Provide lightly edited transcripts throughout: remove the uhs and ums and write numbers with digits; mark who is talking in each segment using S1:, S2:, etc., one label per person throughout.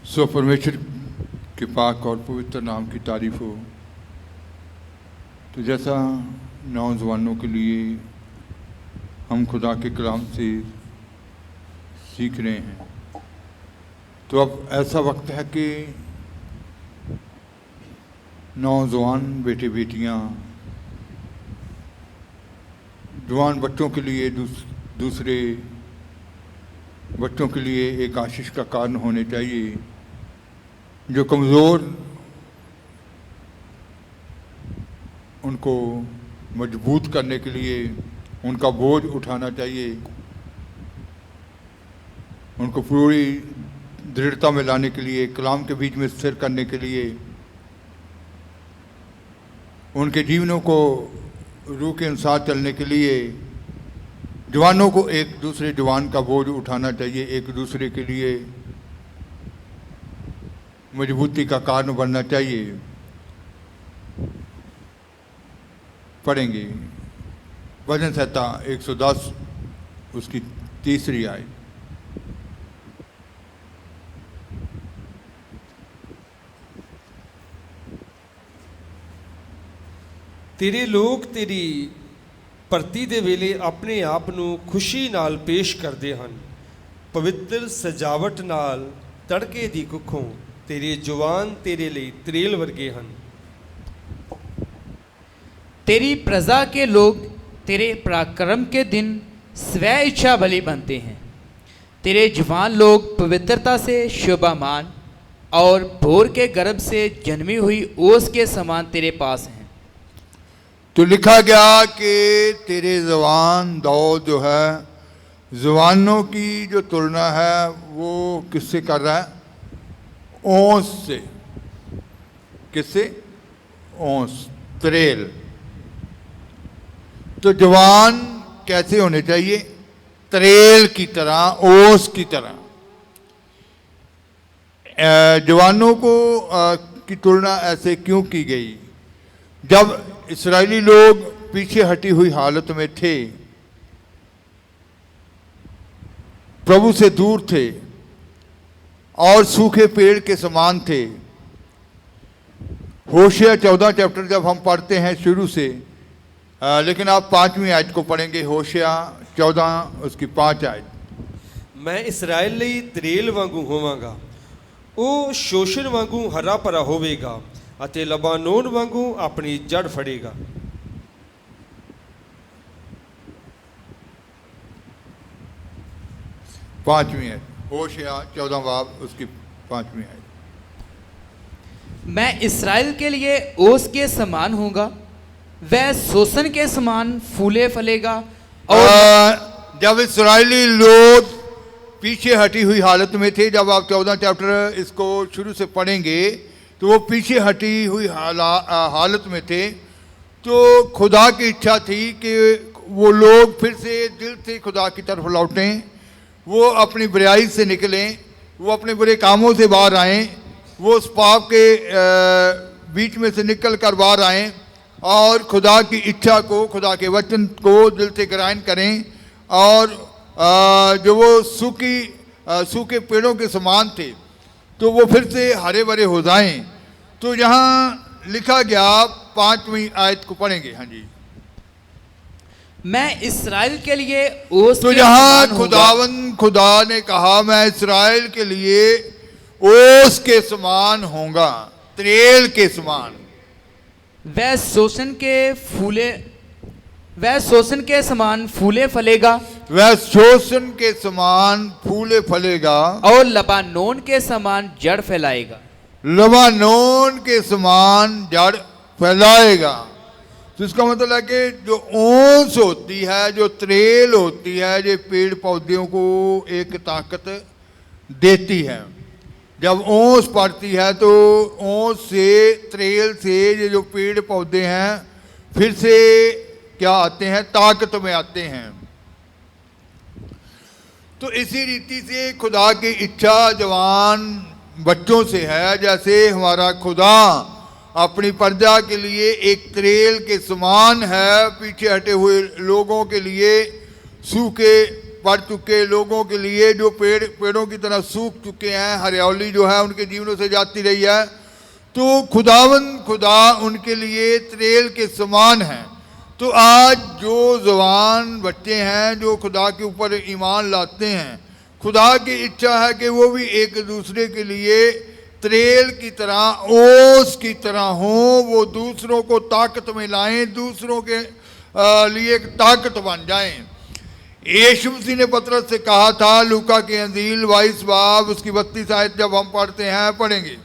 S1: सो परमेश्वर के पाक और पवित्र नाम की तारीफ हो। तो जैसा नौजवानों के लिए हम खुदा के कलाम से सीख रहे हैं, तो अब ऐसा वक्त है कि नौजवान बेटे बेटियां जवान बच्चों के लिए दूसरे बच्चों के लिए एक आशीष का कारण होने चाहिए। जो कमज़ोर, उनको मजबूत करने के लिए, उनका बोझ उठाना चाहिए, उनको पूरी दृढ़ता में लाने के लिए, कलाम के बीच में स्थिर करने के लिए, उनके जीवनों को रूह के अनुसार चलने के लिए जवानों को एक दूसरे जवान का बोझ उठाना चाहिए, एक दूसरे के लिए मजबूती का कारण बनना चाहिए। पढ़ेंगे भजन संहिता 110 उसकी 3री आयत।
S2: तेरे लोग तेरी ਭਰਤੀ ਦੇ ਵੇਲੇ ਆਪਣੇ ਆਪ ਨੂੰ ਖੁਸ਼ੀ ਨਾਲ ਪੇਸ਼ ਕਰਦੇ ਹਨ। ਪਵਿੱਤਰ ਸਜਾਵਟ ਨਾਲ ਤੜਕੇ ਦੀ ਕੁੱਖੋਂ ਤੇਰੇ ਜਵਾਨ ਤੇਰੇ ਲਈ ਤਰੇਲ ਵਰਗੇ ਹਨ।
S3: तेरी प्रजा के लोग तेरे पराक्रम के दिन स्व इच्छा बलि बनते हैं। तेरे जवान लोग पवित्रता से शोभामान और भोर के गर्भ से जन्मी हुई ओस के समान तेरे पास हैं।
S1: तो लिखा गया कि तेरे जवान दौद जो है, जवानों की जो तुलना है वो किससे कर रहा है? ओस से। किससे? ओस, त्रेल। तो जवान कैसे होने चाहिए? त्रेल की तरह, ओस की तरह। जवानों को की तुलना ऐसे क्यों की गई? जब इस्राएली लोग पीछे हटी हुई हालत में थे, प्रभु से दूर थे और सूखे पेड़ के समान थे। होशिया 14 चैप्टर जब हम पढ़ते हैं शुरू से, लेकिन आप 5वीं आयत को पढ़ेंगे। होशिया 14 उसकी 5 आयत।
S2: मैं इस्राएल ਲਈ ਤਰੇਲ ਵਾਂਗੂ ਹੋਵਾਂਗਾ, ਉਹ ਸ਼ੋਸ਼ਨ ਵਾਂਗੂ ਹਰਾ ਭਰਾ ਹੋਵੇਗਾ ਅਤੇ ਲਬਾਨੋਨ ਵਾਂਗੂ ਆਪਣੀ ਜੜ ਫੜੇਗਾ।
S1: पांचवी आयत, होशिया 14 बाब उसकी 5वीं आयत।
S3: मैं इस्राएल के लिए ओस के समान होऊंगा, वह शोषण के समान फूले फलेगा। और
S1: जब इस्राएली लोग पीछे हटी हुई हालत में थे, जब आप 14 चैप्टर इसको शुरू से पढ़ेंगे तो वो पीछे हटी हुई हालत में थे, तो खुदा की इच्छा थी कि वो लोग फिर से दिल से खुदा की तरफ लौटें, वो अपनी बुराई से निकलें, वो अपने बुरे कामों से बाहर आएं, वो उस पाप के बीच में से निकल कर बाहर आएं और खुदा की इच्छा को, खुदा के वचन को दिल से ग्रहण करें। और जो वो सूखे पेड़ों के समान थे, तो वो फिर से हरे भरे हो जाएं। तो यहाँ लिखा गया, 5वीं आयत को पढ़ेंगे। हाँ जी।
S3: मैं इस्राएल के लिए ओस
S1: तो
S3: के
S1: यहाँ
S3: समान
S1: खुदा ने कहा, मैं इस्राएल के लिए ओस के समान होऊंगा, त्रेल के समान।
S3: वह शोषण के समान फूले फलेगा,
S1: वह शोषण के समान फूले फलेगा
S3: और लबानोन के समान जड़ फैलाएगा।
S1: लबानोन के समान जड़ फैलाएगा। तो इसका मतलब है कि जो ओस होती है, जो त्रेल होती है, ये पेड़ पौधों को एक ताकत देती है। जब ओस पड़ती है तो ओस से, त्रेल से ये जो पेड़ पौधे हैं फिर से क्या आते हैं? ताकत में आते हैं। तो इसी रीति से खुदा की इच्छा जवान बच्चों से है, जैसे हमारा खुदा अपनी प्रजा के लिए एक त्रेल के समान है, पीछे हटे हुए लोगों के लिए सूखे पड़ चुके लोगों के लिए, जो पेड़ों की तरह सूख चुके हैं, हरियाली जो है उनके जीवनों से जाती रही है, तो खुदा उनके लिए त्रेल के समान है। तो आज जो जवान बच्चे हैं जो खुदा के ऊपर ईमान लाते हैं, खुदा की इच्छा है कि वो भी एक दूसरे के लिए त्रेल की तरह, ओस की तरह हों, वो दूसरों को ताकत में लाएं, दूसरों के लिए एक ताकत बन जाएं। यीशु मसीह ने पतरस से कहा था, लूका की अंजील 22 बाब उसकी 32 आयत जब हम पढ़ेंगे,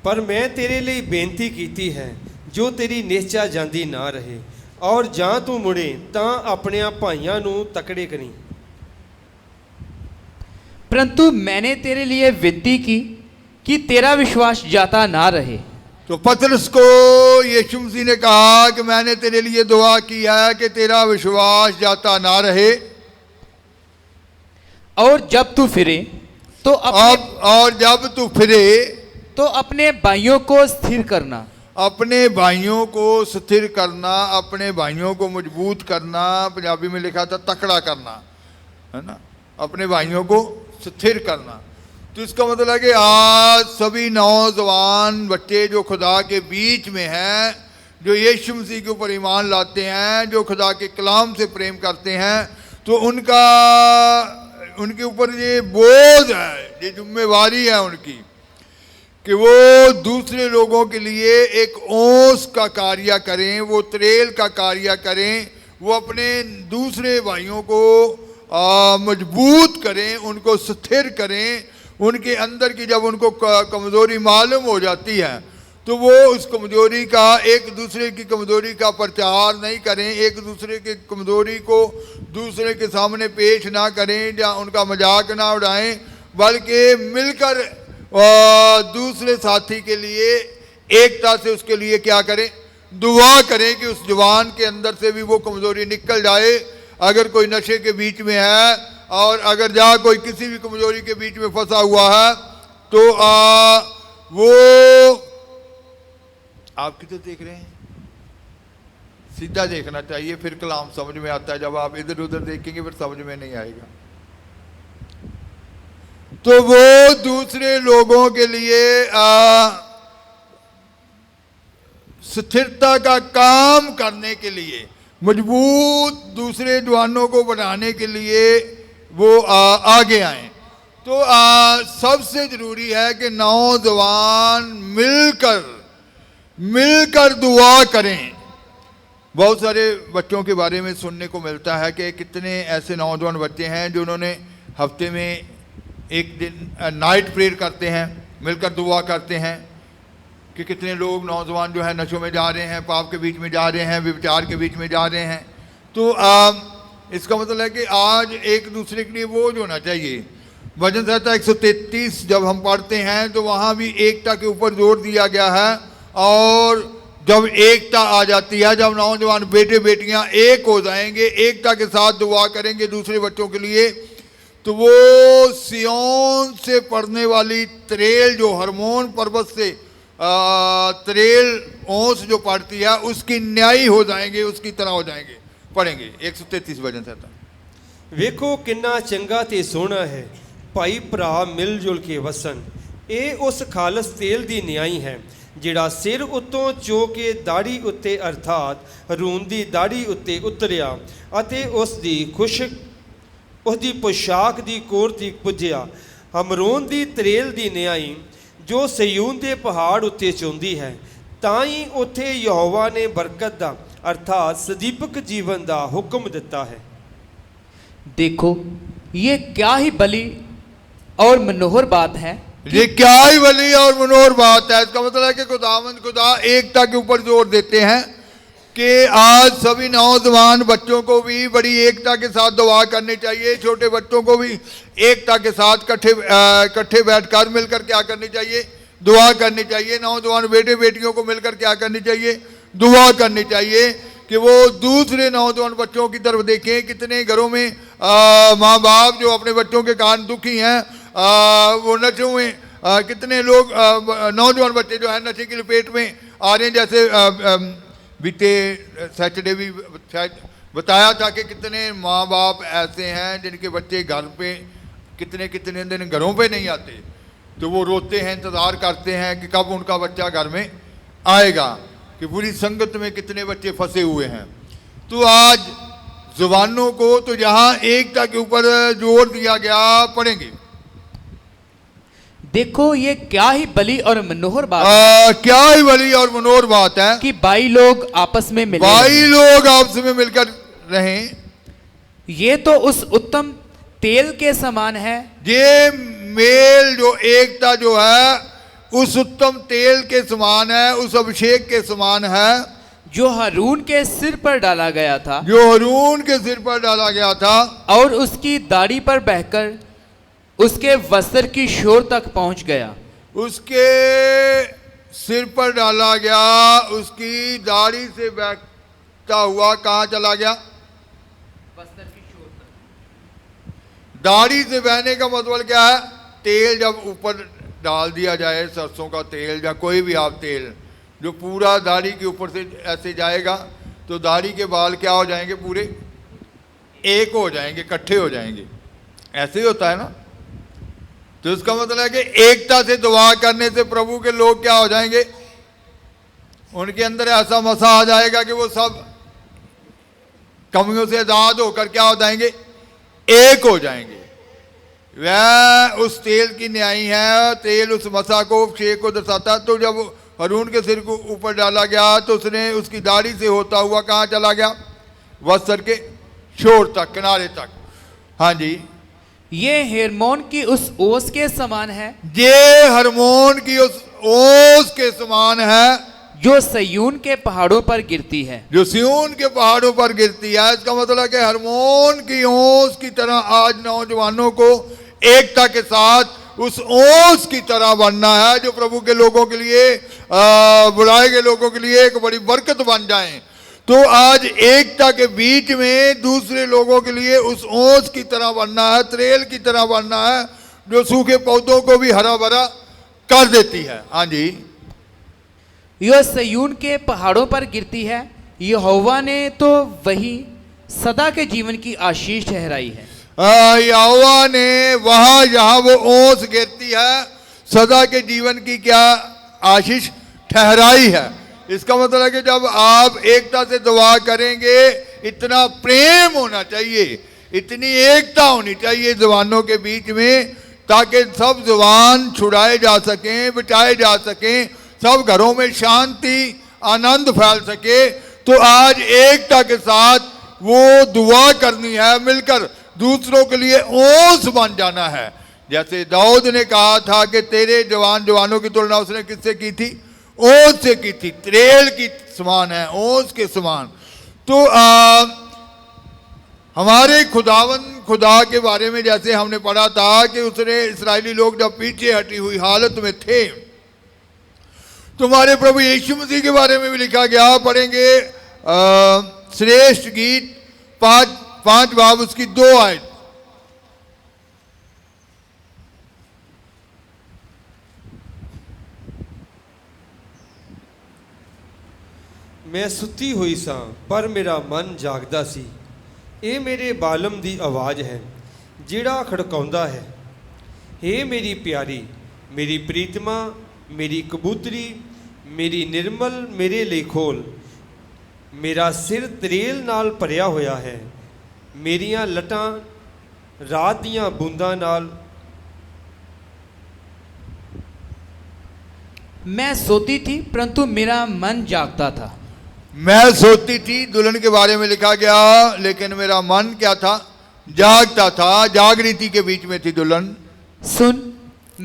S2: पर मैं तेरे लिए बेनती कीती है जो तेरी निश्चा ਜਾਂਦੀ ना रहे, और ਜਾਂ तू मुड़े ਤਾਂ अपने भाइयों ਨੂੰ तकड़े करी।
S3: परंतु मैंने तेरे लिए विनती की कि तेरा विश्वास जाता ना रहे।
S1: तो पतरस को यीशु मसीह ने कहा कि मैंने तेरे लिए दुआ की है कि तेरा विश्वास जाता ना रहे,
S3: और जब तू फिरे तो अपने भाइयों को स्थिर करना।
S1: अपने भाइयों को स्थिर करना, अपने भाइयों को मजबूत करना, पंजाबी में लिखा था तकड़ा करना, है ना, अपने भाइयों को स्थिर करना। तो इसका मतलब है कि आज सभी नौजवान बच्चे जो खुदा के बीच में हैं, जो यीशु मसीह के ऊपर ईमान लाते हैं, जो खुदा के कलाम से प्रेम करते हैं, तो उनके ऊपर ये बोझ है, ये जिम्मेवारी है उनकी कि वो दूसरे लोगों के लिए एक ओस का कार्य करें, वो त्रेल का कार्य करें, वो अपने दूसरे भाइयों को मजबूत करें, उनको स्थिर करें। उनके अंदर की जब उनको कमज़ोरी मालूम हो जाती है तो वो उस कमज़ोरी का, एक दूसरे की कमज़ोरी का प्रचार नहीं करें, एक दूसरे की कमज़ोरी को दूसरे के सामने पेश ना करें या उनका मजाक ना उड़ाएं, बल्कि मिलकर दूसरे साथी के लिए एकता से उसके लिए क्या करें, दुआ करें कि उस जवान के अंदर से भी वो कमज़ोरी निकल जाए। अगर कोई नशे के बीच में है और अगर जहाँ कोई किसी भी कमज़ोरी के बीच में फंसा हुआ है तो वो आप किधर देख रहे हैं, सीधा देखना चाहिए, फिर कलाम समझ में आता है। जब आप इधर उधर देखेंगे फिर समझ में नहीं आएगा। तो वो दूसरे लोगों के लिए स्थिरता का काम करने के लिए, मजबूत दूसरे जवानों को बनाने के लिए वो आगे आए। तो सबसे ज़रूरी है कि नौजवान मिलकर दुआ करें। बहुत सारे बच्चों के बारे में सुनने को मिलता है कि कितने ऐसे नौजवान बच्चे हैं जिन्होंने हफ्ते में एक दिन नाइट प्रेयर करते हैं, मिलकर दुआ करते हैं। कि कितने लोग नौजवान जो है नशों में जा रहे हैं, पाप के बीच में जा रहे हैं, व्यभिचार के बीच में जा रहे हैं। तो इसका मतलब है कि आज एक दूसरे के लिए बोझ होना चाहिए। भजन संहिता 133 जब हम पढ़ते हैं तो वहाँ भी एकता के ऊपर जोर दिया गया है। और जब एकता आ जाती है, जब नौजवान बेटे बेटियाँ एक हो जाएंगे, एकता के साथ दुआ करेंगे दूसरे बच्चों के लिए, तो वो सियोन से पड़ने वाली त्रेल जो हरमोन पर्वत से त्रेल ओस जो पड़ती है उसकी न्यायी हो जाएंगे, उसकी तरह हो जाएंगे। पढ़ेंगे 133 भजन संहिता।
S2: ਵੇਖੋ ਕਿੰਨਾ ਚੰਗਾ ਤੇ ਸੋਹਣਾ ਹੈ ਭਾਈ ਭਰਾ ਮਿਲ ਜੁਲ ਕੇ ਵਸਣ। ਇਹ ਉਸ ਖਾਲਸ ਤੇਲ ਦੀ ਨਿਆਈ ਹੈ ਜਿਹੜਾ ਸਿਰ ਉੱਤੋਂ ਚੋ ਕੇ ਦਾੜੀ ਉੱਤੇ ਅਰਥਾਤ ਹਰੂਨ ਦੀ ਦਾੜੀ ਉੱਤੇ ਉਤਰਿਆ ਅਤੇ ਉਸ ਦੀ ਪੋਸ਼ਾਕ ਦੀ ਕੋਰ ਤੀਕ ਪੁੱਜਿਆ। ਹਮਰੋਨ ਦੀ ਤਰੇਲ ਦੀ ਨਿਆਈ ਜੋ ਸਿਯੂਨ ਦੇ ਪਹਾੜ ਉੱਤੇ ਚੋਂਦੀ ਹੈ, ਤਾਂ ਹੀ ਉੱਥੇ ਯਹੋਵਾ ਨੇ ਬਰਕਤ ਦਾ अर्थात सदीपक जीवन का हुक्म दिता है।
S3: देखो ये क्या ही बली और मनोहर बात है,
S1: ये क्या ही बली और मनोहर बात है। इसका मतलब है कि खुदा एकता के ऊपर जोर देते हैं कि आज सभी नौजवान बच्चों को भी बड़ी एकता के साथ दुआ करनी चाहिए। छोटे बच्चों को भी एकता के साथ इकट्ठे बैठकर मिलकर क्या करनी चाहिए, दुआ करनी चाहिए। नौजवान बेटे बेटियों को मिलकर क्या करनी चाहिए, दुआ करनी चाहिए कि वो दूसरे नौजवान बच्चों की तरफ देखें। कितने घरों में माँ बाप जो अपने बच्चों के कारण दुखी हैं, वो नशों में कितने लोग नौजवान बच्चे जो है नशे की लपेट में आ रहे हैं। जैसे बीते सैटरडे भी शायद बताया था कि कितने माँ बाप ऐसे हैं जिनके बच्चे घर पे कितने कितने दिन घरों पे नहीं आते, तो वो रोते हैं, इंतज़ार करते हैं कि कब उनका बच्चा घर में आएगा, कि बुरी संगत में कितने बच्चे फंसे हुए हैं। तो आज जुबानों को तो जहाँ एकता के ऊपर जोर दिया गया, पढ़ेंगे।
S3: देखो ये क्या ही बली और मनोहर बात है
S1: क्या ही बली और मनोहर बात है
S3: कि भाई लोग आपस में मिले
S1: भाई लोग आपस में मिलकर रहें।
S3: ये तो उस उत्तम तेल के समान है,
S1: ये मेल जो एकता जो है उस उत्तम तेल के समान है, उस अभिषेक के समान है
S3: जो हारून के सिर पर डाला गया था,
S1: जो हारून के सिर पर डाला गया था
S3: और उसकी दाढ़ी पर बहकर उसके वस्त्र की शोर तक पहुंच गया।
S1: उसके सिर पर डाला गया, उसकी दाढ़ी से बहता हुआ कहाँ चला गया?
S3: वस्त्र की शोर तक।
S1: दाढ़ी से बहने का मतलब क्या है? तेल जब ऊपर डाल दिया जाए, सरसों का तेल या कोई भी आप तेल जो पूरा दाढ़ी के ऊपर से ऐसे जाएगा तो दाढ़ी के बाल क्या हो जाएंगे? पूरे एक हो जाएंगे, इकट्ठे हो जाएंगे। ऐसे ही होता है ना। तो इसका मतलब है कि एकता से दुआ करने से प्रभु के लोग क्या हो जाएंगे? उनके अंदर ऐसा मसा आ जाएगा कि वो सब कमियों से आजाद होकर क्या हो जाएंगे? एक हो जाएंगे। वह उस तेल की न्यायी है। तेल उस मसा को, शेख को दर्शाता। तो जब हारून के सिर को ऊपर डाला गया तो उसने उसकी दाढ़ी से होता हुआ कहाँ चला गया? वस्त्र के छोर तक, किनारे तक। हाँ जी,
S3: ये हेरमोन की उस ओस के समान है,
S1: ये हरमोन की उस ओस के समान है
S3: जो सयून के पहाड़ों पर गिरती है,
S1: जो सिय्योन के पहाड़ों पर गिरती है। इसका मतलब है कि हरमोन की ओस की तरह आज नौजवानों को एकता के साथ उस ओस की तरह बनना है, जो प्रभु के लोगों के लिए, बुलाए गए लोगों के लिए एक बड़ी बरकत बन जाए। तो आज एकता के बीच में दूसरे लोगों के लिए उस ओस की तरह बनना है, त्रेल की तरह बनना है, जो सूखे पौधों को भी हरा भरा कर देती है। हाँ जी,
S3: यह सयून के पहाड़ों पर गिरती है। यहोवा ने तो वही सदा के जीवन की आशीष ठहराई है।
S1: यहोवा ने वहां जहां वो ओस गिरती है सदा के जीवन की क्या आशीष ठहराई है। इसका मतलब है कि जब आप एकता से दुआ करेंगे, इतना प्रेम होना चाहिए, इतनी एकता होनी चाहिए जवानों के बीच में, ताकि सब जवान छुड़ाए जा सकें, बचाए जा सकें, सब घरों में शांति आनंद फैल सके। तो आज एकता के साथ वो दुआ करनी है, मिलकर दूसरों के लिए ओस बन जाना है। जैसे दाऊद ने कहा था कि तेरे जवानों की तुलना उसने किससे की थी? ओस से की थी। त्रेल की समान है, ओस के समान। तो हमारे खुदा के बारे में जैसे हमने पढ़ा था कि उसने इस्राएली लोग जब पीछे हटी हुई हालत में थे, तुम्हारे प्रभु यीशु मसीह के बारे में भी लिखा गया। पढ़ेंगे श्रेष्ठ गीत 5 बाब उसकी 2 आयत।
S2: मैं सुती हुई सा पर मेरा मन जागदा सी। ਇਹ ਮੇਰੇ ਬਾਲਮ ਦੀ ਆਵਾਜ਼ ਹੈ ਜਿਹੜਾ ਖੜਕਾਉਂਦਾ ਹੈ। हे ਮੇਰੀ ਪਿਆਰੀ, ਮੇਰੀ ਪ੍ਰੀਤਮਾ, ਮੇਰੀ ਕਬੂਤਰੀ, ਮੇਰੀ ਨਿਰਮਲ ਮੇਰੇ ਲਈ ਖੋਲ। ਮੇਰਾ ਸਿਰ ਤਰੇਲ ਨਾਲ ਭਰਿਆ ਹੋਇਆ ਹੈ, ਮੇਰੀਆਂ ਲਟਾਂ ਰਾਤ ਦੀਆਂ ਬੂੰਦਾਂ ਨਾਲ।
S3: मैं सोती थी परंतु मेरा मन जागता था।
S1: मैं सोती थी, दुल्हन के बारे में लिखा गया, लेकिन मेरा मन क्या था? जागता था। जाग रही थी के बीच में थी दुल्हन।
S3: सुन,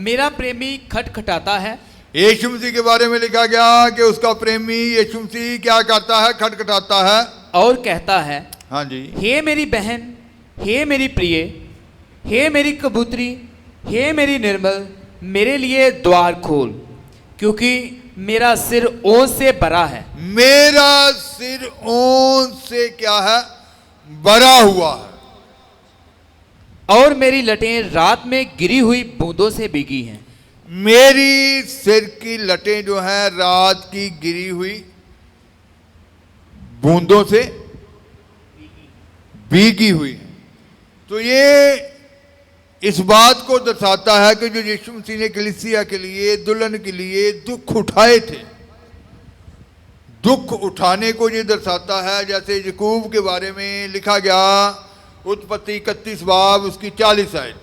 S3: मेरा प्रेमी खटखटाता है।
S1: यीशु मसीह के बारे में लिखा गया कि उसका प्रेमी यीशु मसीह क्या करता है? खटखटाता है
S3: और कहता है,
S1: हाँ जी,
S3: हे मेरी बहन, हे मेरी प्रिय, हे मेरी कबूतरी, हे मेरी निर्मल, मेरे लिए द्वार खोल, क्योंकि मेरा सिर ओस से भरा है।
S1: मेरा सिर ओस से क्या है? भरा हुआ है,
S3: और मेरी लटें रात में गिरी हुई बूंदों से भीगी हैं।
S1: मेरी सिर की लटें जो हैं रात की गिरी हुई बूंदों से भीगी हुई हैं। तो ये इस बात को दर्शाता है कि जो यीशु मसीह ने कलीसिया के लिए, दुल्हन के लिए दुख उठाए थे, दुख उठाने को ये दर्शाता है। जैसे याकूब के बारे में लिखा गया, उत्पत्ति 31 बाब उसकी 40 आयत।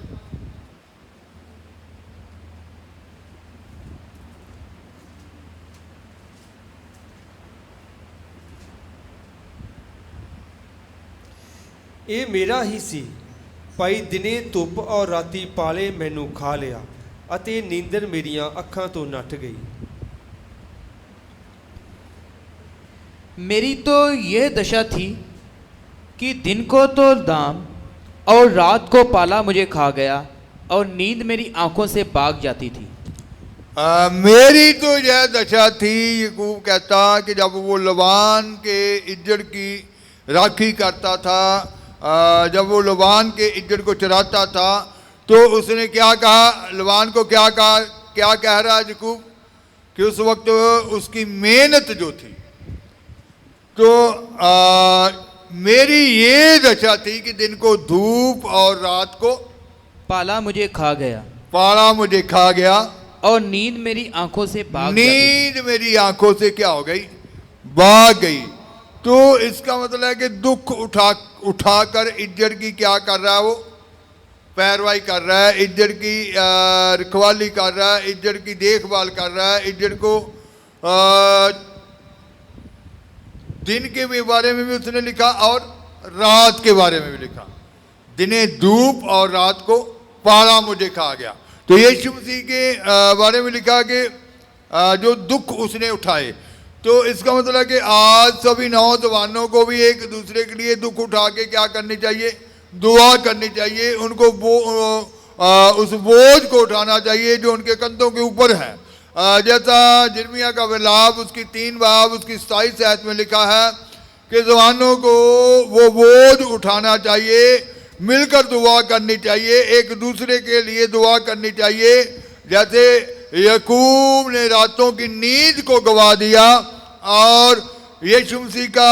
S2: ਇਹ ਮੇਰਾ ਹੀ ਸੀ, ਭਾਈ ਦਿਨੇ ਧੁੱਪ ਔਰ ਰਾਤੀ ਪਾਲੇ ਮੈਨੂੰ ਖਾ ਲਿਆ ਅਤੇ ਨੀਂਦਰ ਮੇਰੀਆਂ ਅੱਖਾਂ ਤੋਂ ਨੱਠ ਗਈ।
S3: मेरी तो यह दशा थी कि दिन को तो दाम और रात को पाला मुझे खा गया और नींद मेरी आंखों से भाग जाती थी।
S1: मेरी तो यह दशा थी, याकूब कहता, कि जब वो लबान के इज्जड़ की राखी करता था, जब वो लबान के इज्जड़ को चराता था, तो उसने क्या कहा, लबान को क्या कहा, क्या कह रहा है याकूब, कि उस वक्त उसकी मेहनत जो थी, तो मेरी ये दशा थी कि दिन को धूप और रात को
S3: पाला मुझे खा गया,
S1: पाला मुझे खा गया,
S3: और नींद मेरी आंखों से भाग जाती।
S1: नींद मेरी आंखों से क्या हो गई, भाग गई। तो इसका मतलब है कि दुख उठाकर इज्जड़ की क्या कर रहा है, वो पैरवाई कर रहा है, इज्जड़ की रखवाली कर रहा है, इज्जड़ की देखभाल कर रहा है, इज्जड़ को दिन के भी बारे में भी उसने लिखा और रात के बारे में भी लिखा। दिने धूप और रात को पाला मुझे खा गया। तो यीशु मसीह के बारे में लिखा कि जो दुख उसने उठाए। तो इसका मतलब है कि आज सभी नौजवानों को भी एक दूसरे के लिए दुख उठा के क्या करनी चाहिए, दुआ करनी चाहिए। उनको उस बोझ को उठाना चाहिए जो उनके कंधों के ऊपर है। जैसा यिर्मयाह का विलाप उसकी 3 बाब उसकी 27 आयत में लिखा है कि जवानों को वो बोझ उठाना चाहिए, मिलकर दुआ करनी चाहिए, एक दूसरे के लिए दुआ करनी चाहिए। जैसे याकूब ने रातों की नींद को गवा दिया और यीशु मसीह का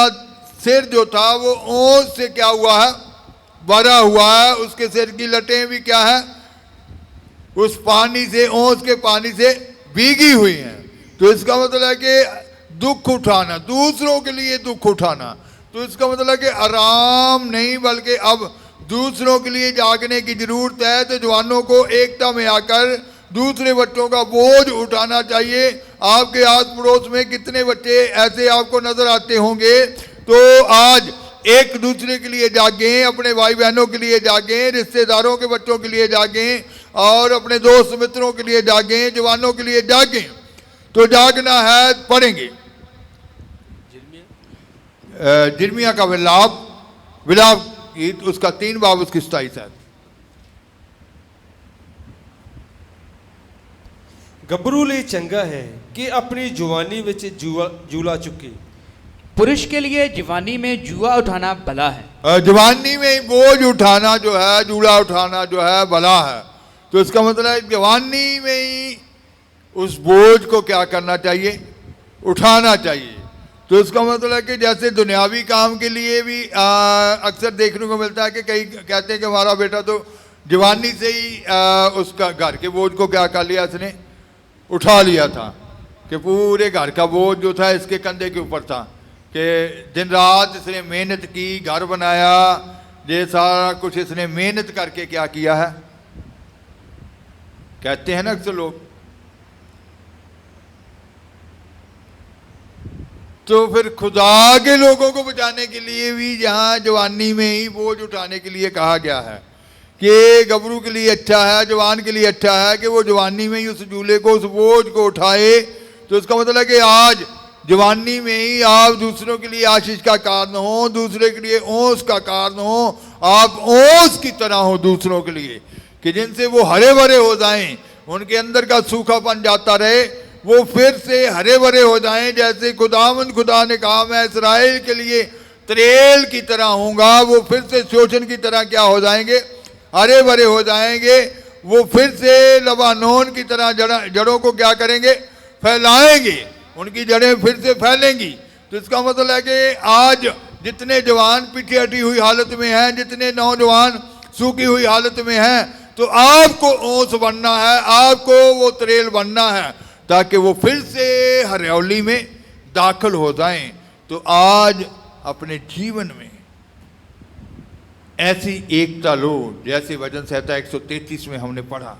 S1: सिर जो था वो ओंस से क्या हुआ है, भरा हुआ है। उसके सिर की लटें भी क्या है, उस पानी से, ओंस के पानी से भीगी हुई हैं। तो इसका मतलब है कि दुख उठाना, दूसरों के लिए दुख उठाना, तो इसका मतलब है कि आराम नहीं बल्कि अब दूसरों के लिए जागने की जरूरत है। तो जवानों को एकता में आकर दूसरे बच्चों का बोझ उठाना चाहिए। आपके आस पड़ोस में कितने बच्चे ऐसे आपको नजर आते होंगे। तो आज एक दूसरे के लिए जागें, अपने भाई बहनों के लिए जागें, रिश्तेदारों के बच्चों के लिए जागें और अपने दोस्त मित्रों के लिए जागें, जवानों के लिए जागें। तो जागना है, पढ़ेंगे यिर्मयाह का विलाप गीत उसका 3 बाब उसकी 27 है।
S2: ਗੱਭਰੂ ਲਈ ਚੰਗਾ ਹੈ ਕਿ ਆਪਣੀ ਜਵਾਨੀ ਵਿੱਚ ਜੂਲਾ ਚੁੱਕੇ।
S3: पुरुष के लिए जवानी में जुआ उठाना भला है।
S1: जवानी में ही बोझ उठाना जो है, जूला उठाना जो है भला है। तो इसका मतलब है जवानी में ही उस बोझ को क्या करना चाहिए, उठाना चाहिए। तो इसका मतलब है कि जैसे दुनियावी काम के लिए भी अक्सर देखने को मिलता है कि कई कहते हैं कि हमारा बेटा तो जवानी से ही उसका घर के बोझ को क्या कर लिया, इसने उठा लिया था, कि पूरे घर का बोझ जो था इसके कंधे के ऊपर था, कि दिन रात इसने मेहनत की, घर बनाया, ये सारा कुछ इसने मेहनत करके क्या किया है। कहते हैं ना अक्सर लोग। तो फिर खुदा के लोगों को बचाने के लिए भी यहाँ जवानी में ही बोझ उठाने के लिए कहा गया है कि गबरू के लिए अच्छा है, जवान के लिए अच्छा है कि वो जवानी में ही उस झूले को, उस बोझ को उठाए। तो इसका मतलब है कि आज जवानी में ही आप दूसरों के लिए आशीष का कारण हो, दूसरे के लिए ओंस का कारण हो, आप ओंस की तरह हो दूसरों के लिए, कि जिनसे वो हरे भरे हो जाएं, उनके अंदर का सूखापन जाता रहे, वो फिर से हरे भरे हो जाएं। जैसे खुदावंद खुदा ने कहा मैं इस्राएल के लिए त्रेल की तरह होऊंगा, वो फिर से शोषण की तरह क्या हो जाएंगे, हरे भरे हो जाएंगे। वो फिर से लबानोन की तरह जड़ों को क्या करेंगे, फैलाएंगे, उनकी जड़ें फिर से फैलेंगी। तो इसका मतलब है कि आज जितने जवान पीछे हटी हुई हालत में हैं, जितने नौजवान सूखी हुई हालत में हैं, तो आपको ओस बनना है, आपको वो तरेल बनना है, ताकि वो फिर से हरियाली में दाखिल हो जाएं। तो आज अपने जीवन में ऐसी एकता लो, जैसे वचन संहिता 133 में हमने पढ़ा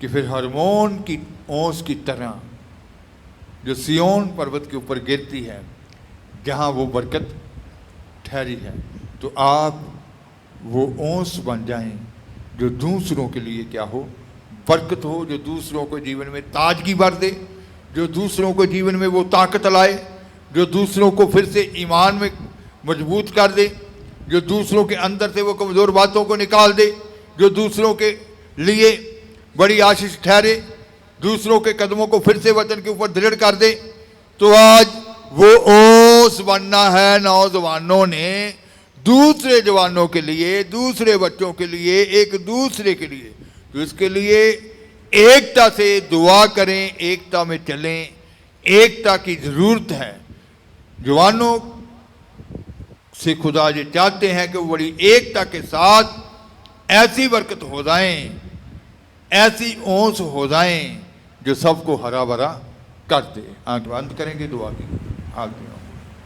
S1: कि फिर हरमोन की ओस की तरह जो सियोन पर्वत के ऊपर गिरती है, जहाँ वो बरकत ठहरी है, तो आप वो ओस बन जाएं जो दूसरों के लिए क्या हो, बरकत हो, जो दूसरों को जीवन में ताजगी भर दे, जो दूसरों को जीवन में वो ताकत लाए, जो दूसरों को फिर से ईमान में मजबूत कर दे, जो दूसरों के अंदर से वो कमज़ोर बातों को निकाल दे, जो दूसरों के लिए बड़ी आशीष ठहरे, दूसरों के कदमों को फिर से वचन के ऊपर दृढ़ कर दे। तो आज वो ओस बनना है नौजवानों ने, दूसरे जवानों के लिए, दूसरे बच्चों के लिए, एक दूसरे के लिए। तो इसके लिए एकता से दुआ करें, एकता में चलें, एकता की ज़रूरत है। जवानों से खुदा ये चाहते हैं कि वो बड़ी एकता के साथ ऐसी बरकत हो जाएं, ऐसी ओस हो जाएं जो सबको हरा भरा कर दे। आंख बंद करेंगे, दुआ की हाथ में।